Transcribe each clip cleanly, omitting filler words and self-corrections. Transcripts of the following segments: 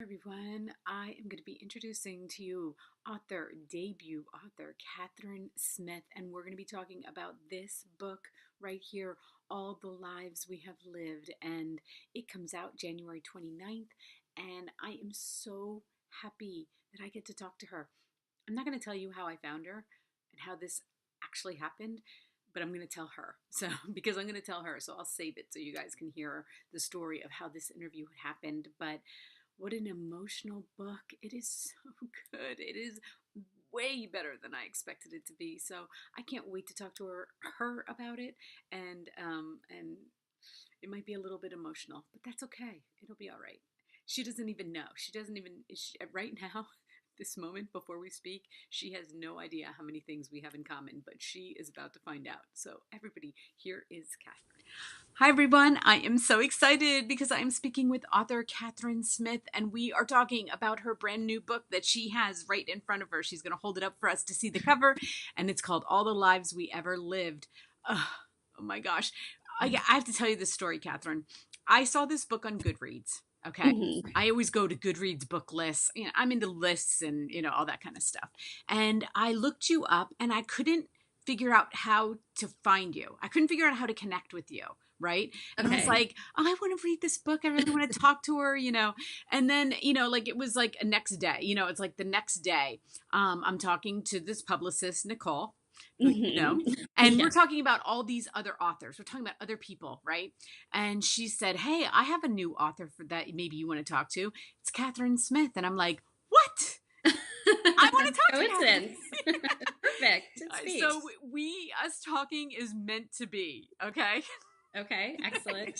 Everyone, I am going to be introducing to you debut author Katharine Smyth, and we're going to be talking about this book right here, All the Lives We Have Lived, and it comes out January 29th, and I am so happy that I get to talk to her. I'm not going to tell you how I found her and how this actually happened, but I'm going to tell her. So, because I'm going to tell her, so I'll save it so you guys can hear the story of how this interview happened. But what an emotional book. It is so good. It is way better than I expected it to be. So I can't wait to talk to her about it. And it might be a little bit emotional, but that's okay. It'll be all right. She doesn't even know. She doesn't even, right now, this moment before we speak, she has no idea how many things we have in common, but she is about to find out. So, everybody, here is Katharine. Hi, everyone. I am so excited because I am speaking with author Katharine Smyth, and we are talking about her brand new book that she has right in front of her. She's going to hold it up for us to see the cover, and it's called All the Lives We Ever Lived. Oh my gosh. I have to tell you this story, Katharine. I saw this book on Goodreads. Okay. Mm-hmm. I always go to Goodreads book lists. I'm into lists and, all that kind of stuff. And I looked you up and I couldn't figure out how to find you. I couldn't figure out how to connect with you. Right. And I was Okay. like, oh, I want to read this book. I really want to talk to her, And then, like it was like a next day, it's like the next day. I'm talking to this publicist, Nicole, who Mm-hmm. and we're Yeah. talking about all these other authors. We're talking about other people, right? And she said, hey, I have a new author for that maybe you want to talk to. It's Katharine Smyth. And I'm like, what? I want to talk to Katharine. Coincidence. Perfect. It's fate. So us talking is meant to be, okay? Okay. Excellent.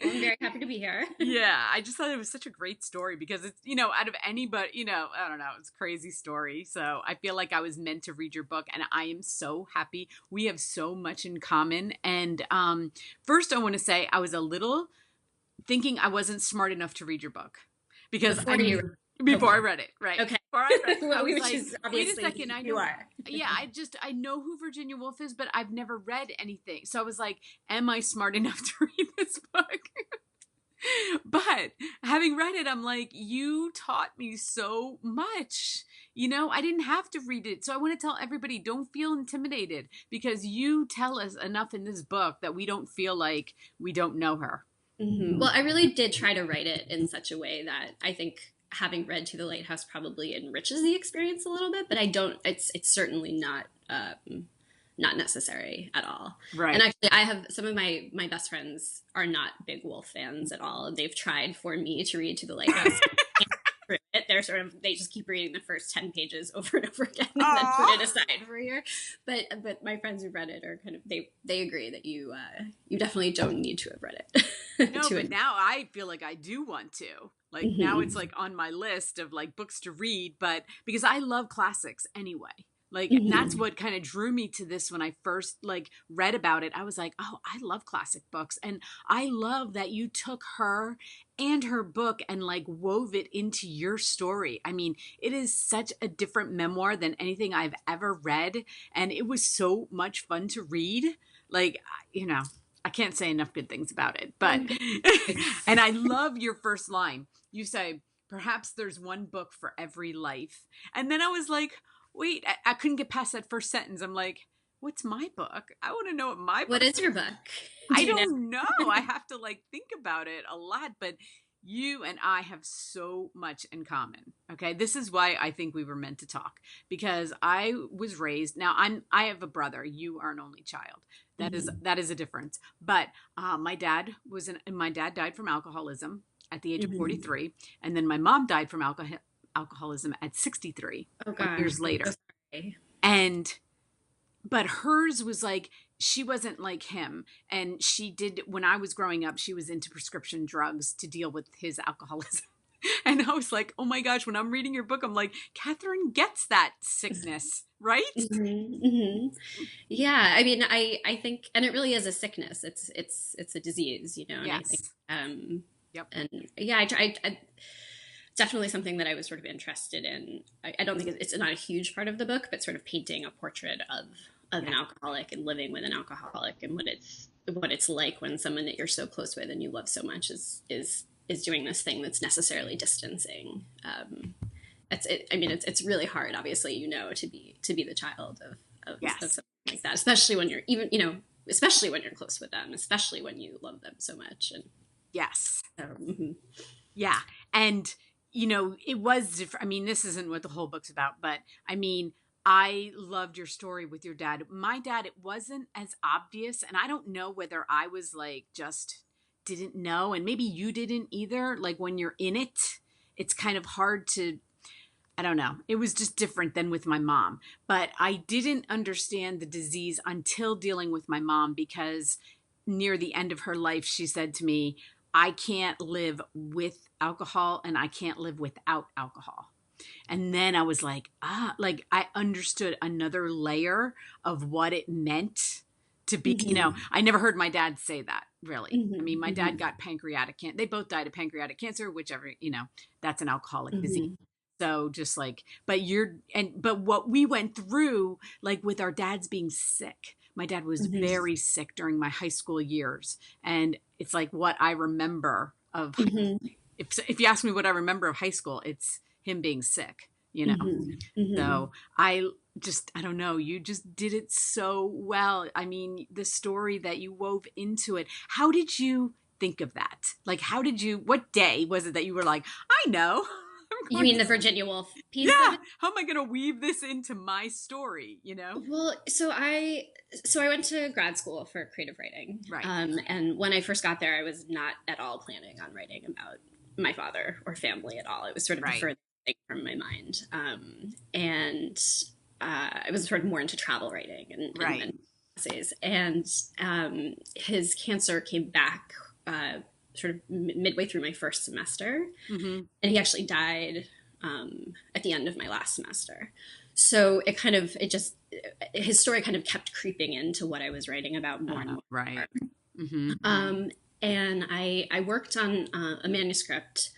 Well, I'm very happy to be here. Yeah, I just thought it was such a great story because it's, out of anybody, I don't know, it's a crazy story. So I feel like I was meant to read your book and I am so happy. We have so much in common. And first, I want to say I was a little thinking I wasn't smart enough to read your book because Before you. before I Okay. read it, right? Okay. Before I read it, I Well, was which like, is wait a obviously second, I you know. are. Yeah, I know who Virginia Woolf is, but I've never read anything. So I was like, am I smart enough to read this book? But having read it, I'm like, you taught me so much. I didn't have to read it. So I want to tell everybody, don't feel intimidated because you tell us enough in this book that we don't feel like we don't know her. Mm-hmm. Well, I really did try to write it in such a way that I think having read To the Lighthouse probably enriches the experience a little bit, but I don't. It's certainly not necessary at all. And Right. actually, I have some of my best friends are not big Wolf fans at all. They've tried for me to read To the Lighthouse. They just keep reading the first 10 pages over and over again and then put it aside for a year. But my friends who've read it are kind of they agree that you definitely don't need to have read it. No, but now I feel like I do want to. Like now it's Mm-hmm. like on my list of like books to read, but because I love classics anyway. Like that's Mm-hmm. what kind of drew me to this when I first like read about it. I was like, "Oh, I love classic books." And I love that you took her and her book and like wove it into your story. I mean, it is such a different memoir than anything I've ever read, and it was so much fun to read. Like, I can't say enough good things about it, but and I love your first line. You say, perhaps there's one book for every life. And then I was like, wait, I couldn't get past that first sentence. I'm like, what's my book? I want to know what my What book is your book? I Do you know? don't know. I have to like think about it a lot, but you and I have so much in common. Okay? This is why I think we were meant to talk because I was raised. Now I have a brother. You are an only child. Mm-hmm. That is a difference. But my dad died from alcoholism at the age of Mm-hmm. 43, and then my mom died from alcoholism at 63, Oh 20 gosh, years I'm so later. sorry. And but hers was like she wasn't like him, and she did when I was growing up she was into prescription drugs to deal with his alcoholism. And I was like, oh my gosh, when I'm reading your book I'm like, Katharine gets that sickness, right? Mm-hmm. Mm-hmm. Yeah, I mean, I think, and it really is a sickness. It's a disease, and I think, Yes. Yep. and yeah, I definitely something that I was sort of interested in. I don't think it's not a huge part of the book, but sort of painting a portrait of Yeah. an alcoholic and living with an alcoholic and what it's like when someone that you're so close with and you love so much is is doing this thing that's necessarily distancing. It's really hard, obviously, to be the child of Yes. something like that, especially when you're even, especially when you're close with them, especially when you love them so much. And Yes. mm-hmm. Yeah. And, it was different. I mean, this isn't what the whole book's about, but I mean, I loved your story with your dad. My dad, it wasn't as obvious. And I don't know whether I was like, just didn't know. And maybe you didn't either. Like when you're in it, it's kind of hard to, I don't know. It was just different than with my mom. But I didn't understand the disease until dealing with my mom, because near the end of her life, she said to me, I can't live with alcohol and I can't live without alcohol. And then I was like, like I understood another layer of what it meant to be, Mm-hmm. I never heard my dad say that really. I mean, my Mm-hmm. dad got pancreatic cancer. They both died of pancreatic cancer, whichever, that's an alcoholic disease. Mm-hmm. So just like, but what we went through, like with our dads being sick, my dad was Mm-hmm. very sick during my high school years. And it's like what I remember of, Mm-hmm. if you ask me what I remember of high school, it's him being sick. Mm-hmm. Mm-hmm. So I don't know, you just did it so well. I mean, the story that you wove into it, how did you think of that? Like, what day was it that you were like, I know, I'm You going mean to, the Virginia Woolf piece of yeah, it? how am I going to weave this into my story? Well, so I went to grad school for creative writing, Right. and when I first got there, I was not at all planning on writing about my father or family at all. It was sort of the Right. furthest thing from my mind, and I was sort of more into travel writing Right. and essays. And his cancer came back sort of midway through my first semester, Mm-hmm. and he actually died at the end of my last semester. So his story kind of kept creeping into what I was writing about more and more. Right. Mm-hmm. And I worked on a manuscript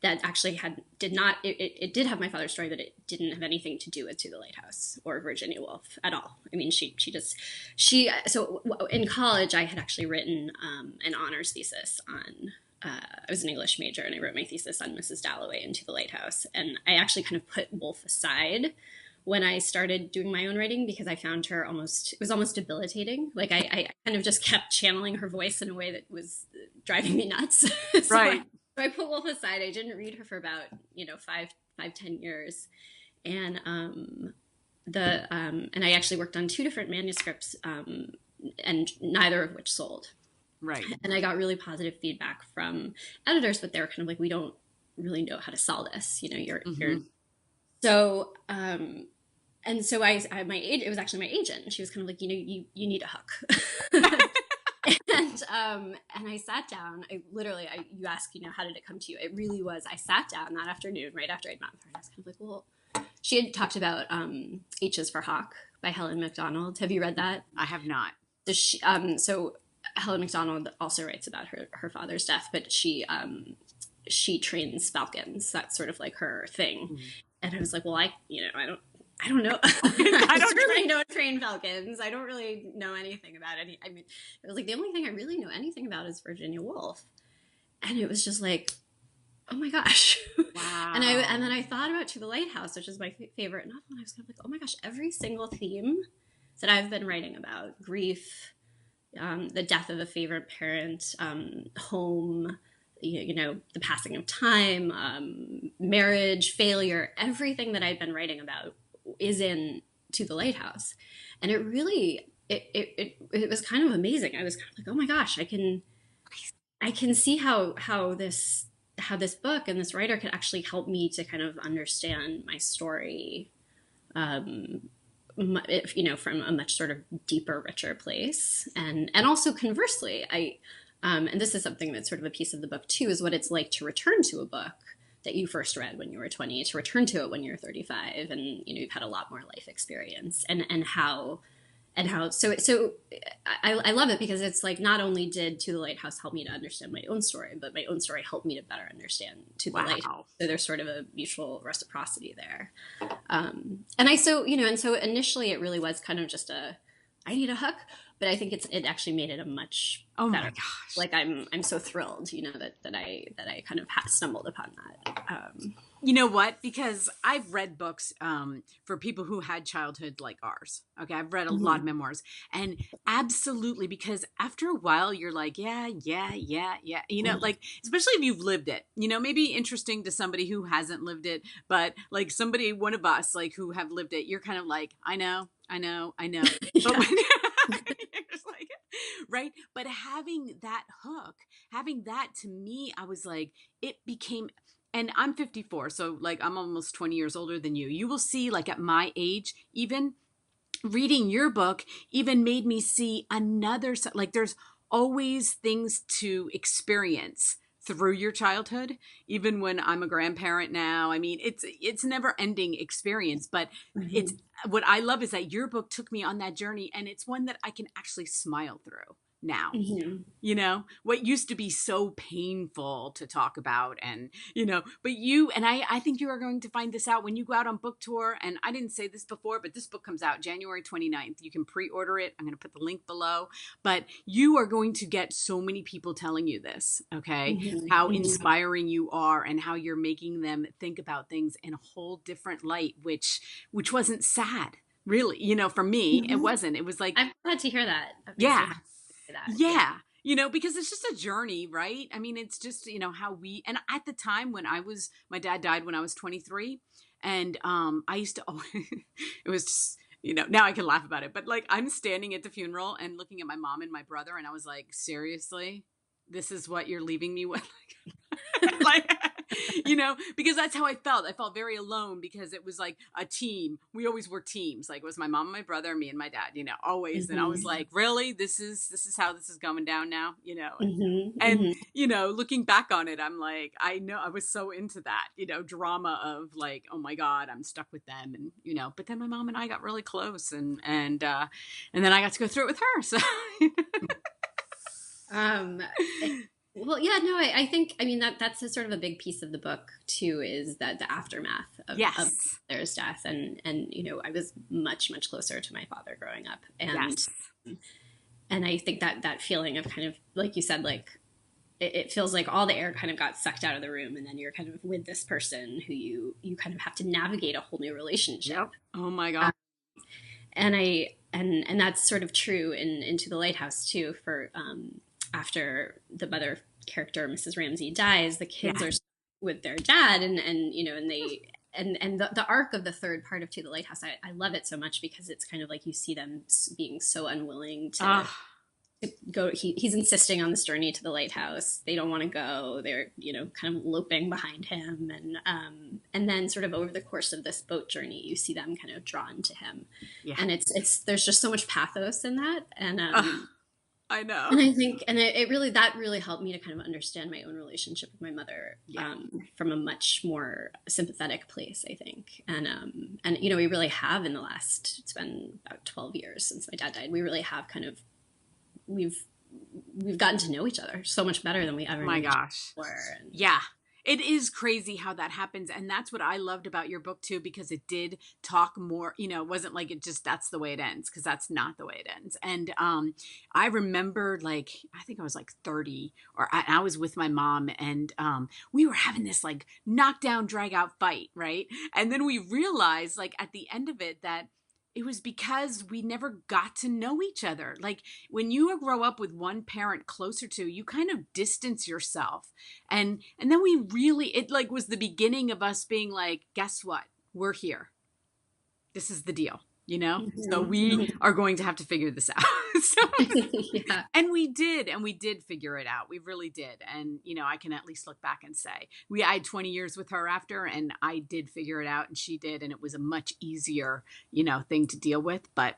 that actually did have my father's story, but it didn't have anything to do with To the Lighthouse or Virginia Woolf at all. I mean, so in college, I had actually written an honors thesis on, I was an English major, and I wrote my thesis on Mrs. Dalloway and To the Lighthouse. And I actually kind of put Woolf aside when I started doing my own writing, because I found her it was almost debilitating. Like I kind of just kept channeling her voice in a way that was driving me nuts. Right. So I put Woolf aside. I didn't read her for about, 10 years. And and I actually worked on 2 different manuscripts, and neither of which sold. Right. And I got really positive feedback from editors, but they were kind of like, we don't really know how to sell this. You're so and so it was actually my agent. She was kind of like, you need a hook. And I sat down. You ask, how did it come to you? It really was. I sat down that afternoon, right after I'd met with her, and I was kind of like, well, she had talked about H is for Hawk by Helen Macdonald. Have you read that? I have not. So Helen Macdonald also writes about her father's death, but she trains falcons. That's sort of like her thing. Mm-hmm. And I was like, well, I don't know. I don't really know train falcons. I don't really know anything about any. I mean, it was like the only thing I really know anything about is Virginia Woolf, and it was just like, oh my gosh. Wow. And then I thought about To the Lighthouse, which is my favorite novel, and I was kind of like, oh my gosh, every single theme that I've been writing about, grief, the death of a favorite parent, home, the passing of time, marriage, failure, everything that I've been writing about is in To the Lighthouse. And it really, it was kind of amazing. I was kind of like, oh my gosh, I can see how this book and this writer could actually help me to kind of understand my story, from a much sort of deeper, richer place. And also conversely, and this is something that's sort of a piece of the book too, is what it's like to return to a book that you first read when you were 20, to return to it when you're 35, and you've had a lot more life experience, and how so I love it, because it's like, not only did To the Lighthouse help me to understand my own story, but my own story helped me to better understand To the Lighthouse. So there's sort of a mutual reciprocity there. And so initially it really was kind of just I need a hook. but I think it actually made it a much Oh my better. gosh. Like I'm so thrilled, you know, that I kind of stumbled upon that. You know what? Because I've read books for people who had childhood like ours. Okay, I've read a lot of Mhm. memoirs, and absolutely, because after a while, you're like, yeah, yeah, yeah, yeah. You know, like especially if you've lived it. You know, maybe interesting to somebody who hasn't lived it, but like somebody, one of us, like who have lived it, you're kind of like, I know, I know, I know. But Yeah. when you're just like, right? But having that hook, having that to me, I was like, it became, and I'm 54, so like I'm almost 20 years older than you. You will see, like at my age, even reading your book even made me see another, like there's always things to experience through your childhood, even when I'm a grandparent now. I mean, it's never ending experience, but it's, Mhm. what I love is that your book took me on that journey, and it's one that I can actually smile through now. Mhm. You know, what used to be so painful to talk about, and but I think you are going to find this out when you go out on book tour. And I didn't say this before, but this book comes out January 29th. You can pre-order it. I'm going to put the link below, but you are going to get so many people telling you this, okay? Mhm. How Mhm. inspiring you are, and how you're making them think about things in a whole different light, which wasn't sad, really. For me, it Mhm. wasn't. It was like, I'm glad to hear that. That makes me yeah, happy to hear that. Yeah. yeah, because it's just a journey, right? I mean, it's just, how and at the time when my dad died when I was 23. And I used to always, it was just, now I can laugh about it, but like I'm standing at the funeral and looking at my mom and my brother, and I was like, seriously, this is what you're leaving me with? Like, because that's how I felt. I felt very alone, because it was like a team. We always were teams. Like it was my mom and my brother, me and my dad, always. And I was Mhm. like, really, this is how this is going down now, Mhm. and Mhm. looking back on it, I'm like, I know I was so into that, drama of like, oh my God, I'm stuck with them. And but then my mom and I got really close, and then I got to go through it with her. So Um, eh, well, yeah, no, I think, I mean, that's a sort of a big piece of the book too, is that the aftermath of yes, their death. And, you know, I was much, much closer to my father growing up. yes, And I think that feeling of kind of, like you said, like, it feels like all the air kind of got sucked out of the room, and then you're kind of with this person who you kind of have to navigate a whole new relationship. yep, oh my Um, God, and that's sort of true in Into the Lighthouse too. For after the mother character, Mrs. Ramsey, dies, the kids yes. are with their dad, and you know, and they and the arc of the third part of To the Lighthouse, I love it so much, because it's kind of like you see them being so unwilling to Ah, go. He's insisting on this journey to the lighthouse. They don't want to go. They're, you know, kind of loping behind him, and then sort of over the course of this boat journey, you see them kind of drawn to him, yeah. and it's there's just so much pathos in that, Ah, I know. and I think, and it really, that really helped me to kind of understand my own relationship with my mother, Yeah. from a much more sympathetic place, I think. And you know, we really have, in the last, it's been about 12 years since my dad died. We really have kind of, we've we've gotten to know each other so much better than we ever My knew each gosh. other before. And Yeah. It is crazy how that happens. And that's what I loved about your book too, because it did talk more, it wasn't like it just, that's the way it ends, because that's not the way it ends. And I remember, like, I think I was like 30, or I was with my mom, and we were having this like knockdown, drag out fight, right? And then we realized, like, at the end of it, that it was because we never got to know each other. Like, when you grow up with one parent closer to, you kind of distance yourself. And then we really, it like was the beginning of us being like, guess what, we're here, this is the deal, so Mhm, we mhm. are going to have to figure this out. So, Yeah. and we did figure it out, we really did. And I can at least look back and say, I had 20 years with her after, and I did figure it out, and she did, and it was a much easier thing to deal with. But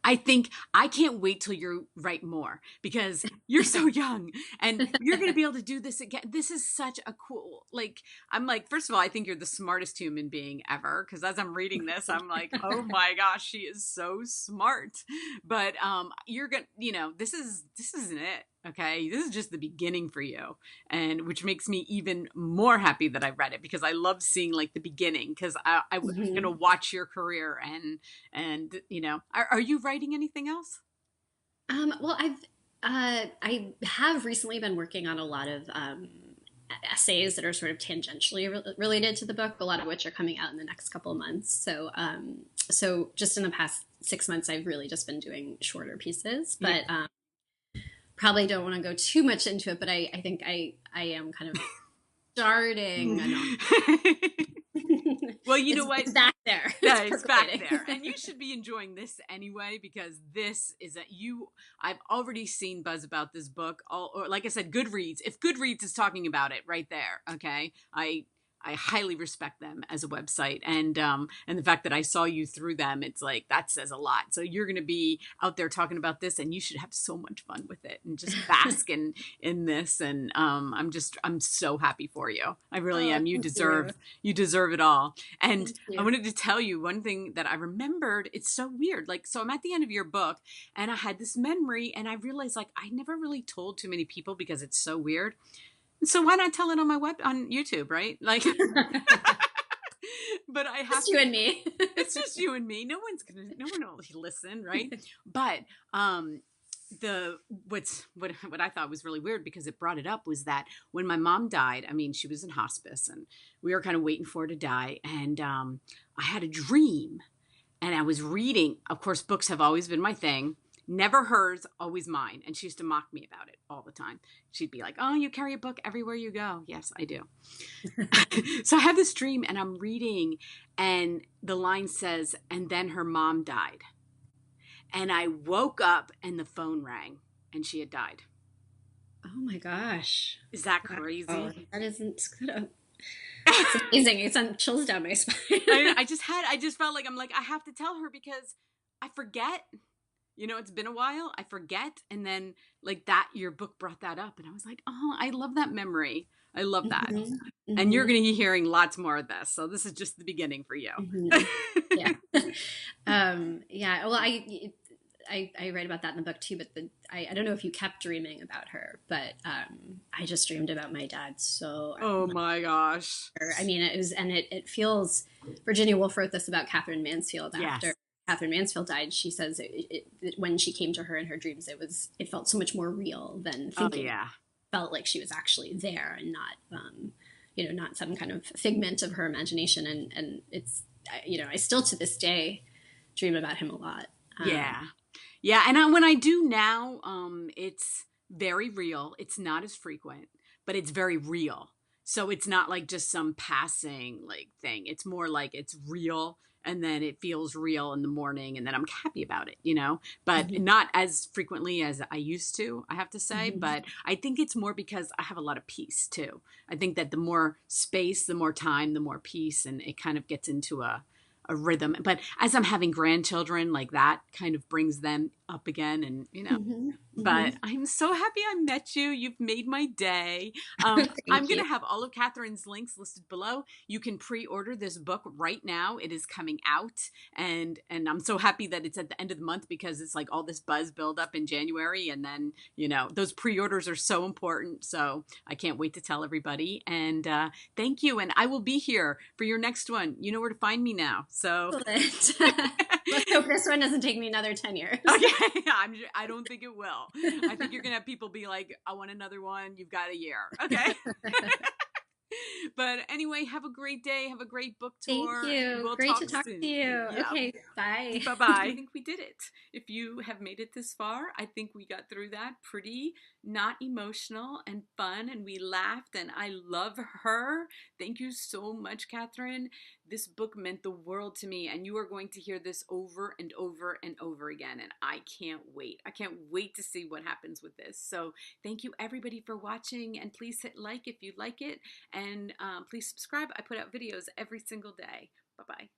I think I can't wait till you write more, because you're so young, and you're going to be able to do this again. This is such a cool, like, I'm like, first of all, I think you're the smartest human being ever, because as I'm reading this, I'm like, oh my gosh, she is so smart. But you're going to, this isn't it. Okay. This is just the beginning for you. And which makes me even more happy that I read it, because I love seeing like the beginning, because I'm going to Mhm. watch your career. And are you writing anything else? Well, I have recently been working on a lot of essays that are sort of tangentially related to the book, a lot of which are coming out in the next couple of months. So just in the past 6 months, I've really just been doing shorter pieces, but probably don't want to go too much into it. But I think I am kind of starting a novel. Well, you know what? It's back there. Yeah, it's back there. And you should be enjoying this anyway, because this is I've already seen buzz about this book. Or like I said, Goodreads. If Goodreads is talking about it right there, okay, I highly respect them as a website, and the fact that I saw you through them, it's like that says a lot. So you're going to be out there talking about this, and you should have so much fun with it and just bask in this. And I'm so happy for you. I really am. You deserve it all. And I wanted to tell you one thing that I remembered. It's so weird. Like, so I'm at the end of your book, and I had this memory, and I realized like I never really told too many people because it's so weird. So why not tell it on my on YouTube, right? Like, but I have just you and me. It's just you and me. No one will listen, right? But what I thought was really weird, because it brought it up, was that when my mom died, I mean, she was in hospice, and we were kind of waiting for her to die, and I had a dream, and I was reading. Of course, books have always been my thing. Never hers, always mine. And she used to mock me about it all the time. She'd be like, "Oh, you carry a book everywhere you go." Yes, I do. So I have this dream, and I'm reading, and the line says, "And then her mom died." And I woke up, and the phone rang, and she had died. Oh my gosh. Is that crazy? Wow. That isn't good. It's amazing. It sent chills down my spine. I just felt like, I have to tell her, because I forget. You know, it's been a while. I forget. And then like that, your book brought that up. And I was like, oh, I love that memory. I love that. Mm-hmm. And you're going to be hearing lots more of this. So this is just the beginning for you. Mm-hmm. Yeah. Well, I write about that in the book too, but I don't know if you kept dreaming about her, but I just dreamed about my dad. So oh my gosh. I mean, it feels, Virginia Woolf wrote this about Katherine Mansfield after Katherine Mansfield died. She says when she came to her in her dreams, it felt so much more real than thinking. Oh, yeah. It felt like she was actually there and not, not some kind of figment of her imagination. And it's, I still to this day dream about him a lot. Yeah. And when I do now, it's very real. It's not as frequent, but it's very real. So it's not like just some passing like thing. It's more like it's real. And then it feels real in the morning, and then I'm happy about it, but not as frequently as I used to, I have to say. But I think it's more because I have a lot of peace too. I think that the more space, the more time, the more peace, and it kind of gets into a rhythm. But as I'm having grandchildren, like that kind of brings them up again, and but I'm so happy I met you. You've made my day. I'm going to have all of Katharine's links listed below. You can pre-order this book right now. It is coming out, and I'm so happy that it's at the end of the month, because it's like all this buzz build up in January, and then those pre-orders are so important. So I can't wait to tell everybody. And thank you, and I will be here for your next one. You know where to find me now. So let's hope this one doesn't take me another 10 years. Okay, I don't think it will. I think you're gonna have people be like, "I want another one." You've got a year, okay? But anyway, have a great day. Have a great book tour. Thank you. We'll great to talk soon. to you. Yeah. Okay, bye. Bye-bye. I think we did it. If you have made it this far, I think we got through that pretty not emotional and fun, and we laughed, and I love her. Thank you so much, Katharine. This book meant the world to me, and you are going to hear this over and over and over again, and I can't wait. I can't wait to see what happens with this. So thank you, everybody, for watching, and please hit like if you like it, and please subscribe. I put out videos every single day. Bye-bye.